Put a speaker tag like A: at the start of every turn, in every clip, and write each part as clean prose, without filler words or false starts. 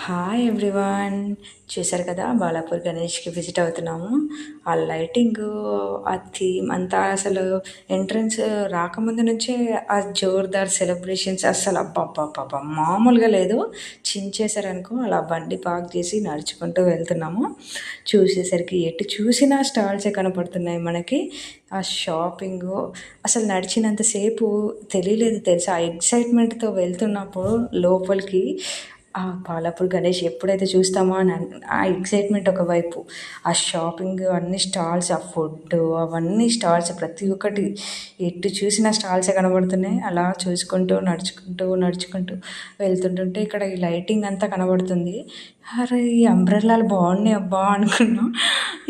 A: Hi everyone. చూసారు కదా, Balapur గణేష్కి visit అవుతున్నాము. ఆ లైటింగ్, ఆ థీమ్ అంతా అసలు ఎంట్రన్స్ రాకముందు నుంచే ఆ జోర్దార్ సెలబ్రేషన్స్ అస్సలు అబ్బబ్బబ్బబ్బా మామూలుగా లేదు. చించేశారనుకో అలా బండి పార్క్ చేసి నడుచుకుంటూ వెళ్తున్నాము. చూసేసరికి ఎటు చూసినా స్టాల్సే కనపడుతున్నాయి మనకి. ఆ షాపింగు అసలు నడిచినంతసేపు తెలియలేదు తెలుసా. ఆ ఎక్సైట్మెంట్తో వెళ్తున్నప్పుడు లోపలికి ఆ బాలాపూర్ గణేష్ ఎప్పుడైతే చూస్తామో అని ఆ ఎక్సైట్మెంట్ ఒకవైపు, ఆ షాపింగ్ అన్ని స్టాల్స్, ఆ ఫుడ్ అవన్నీ స్టాల్స్ ప్రతి ఒక్కటి ఎటు చూసిన స్టాల్సే కనబడుతున్నాయి. అలా చూసుకుంటూ నడుచుకుంటూ నడుచుకుంటూ వెళ్తుంటుంటే ఇక్కడ ఈ లైటింగ్ అంతా కనబడుతుంది. అరే ఈ అంబ్రెల్లాలు బాగున్నాయి అబ్బా అనుకున్నా.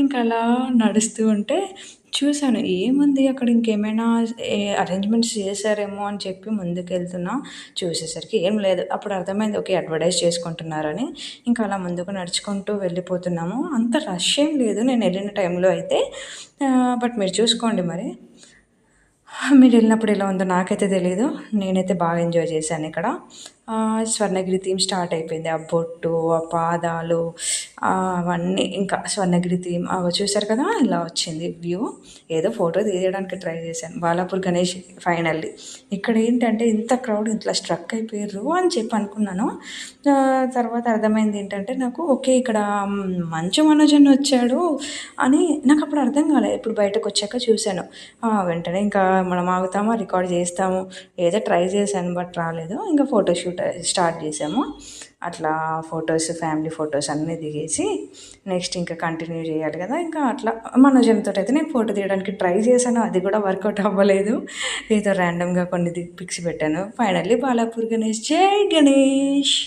A: ఇంకా అలా నడుస్తూ ఉంటే చూశాను ఏముంది అక్కడ, ఇంకేమైనా అరేంజ్మెంట్స్ చేశారేమో అని చెప్పి ముందుకెళ్తున్నా. చూసేసరికి ఏం లేదు. అప్పుడు అర్థమైంది, ఓకే అడ్వర్టైజ్ చేసుకుంటున్నారని. ఇంకా అలా ముందుకు నడుచుకుంటూ వెళ్ళిపోతున్నాము. అంత రష్ ఏం లేదు నేను వెళ్ళిన టైంలో అయితే. బట్ మీరు చూసుకోండి మరి, మీరు వెళ్ళినప్పుడు ఎలా ఉందో నాకైతే తెలీదు. నేనైతే బాగా ఎంజాయ్ చేశాను ఇక్కడ. స్వర్ణగిరి థీమ్ స్టార్ట్ అయిపోయింది. ఆ బొట్టు, ఆ పాదాలు, అవన్నీ ఇంకా స్వర్ణగిరి థీమ్ అవి చూశారు కదా. ఇలా వచ్చింది వ్యూ. ఏదో ఫోటో తీయడానికి ట్రై చేశాను. బాలాపూర్ గణేష్ ఫైనల్లీ. ఇక్కడ ఏంటంటే ఇంత క్రౌడ్ ఇట్లా స్ట్రక్ అయిపోయారు అని చెప్పి అనుకున్నాను. తర్వాత అర్థమైంది ఏంటంటే నాకు, ఓకే ఇక్కడ మంచు మనోజన్ వచ్చాడు అని నాకు అప్పుడు అర్థం కాలేదు. ఇప్పుడు బయటకు వచ్చాక చూశాను. వెంటనే ఇంకా మనం ఆగుతామా, రికార్డ్ చేస్తాము, ఏదో ట్రై చేశాను బట్ రాలేదు. ఇంకా ఫోటోషూట్ స్టార్ట్ చేసాము. అట్లా ఫొటోస్, ఫ్యామిలీ ఫొటోస్ అన్నీ దిగేసి నెక్స్ట్ ఇంకా కంటిన్యూ చేయాలి కదా. ఇంకా అట్లా మనోజన్తో అయితే నేను ఫోటో తీయడానికి ట్రై చేశాను. అది కూడా వర్కౌట్ అవ్వలేదు. ఏదో ర్యాండమ్గా కొన్ని పిక్స్ పెట్టాను. ఫైనల్లీ బాలాపూర్ గణేష్, జై గణేష్.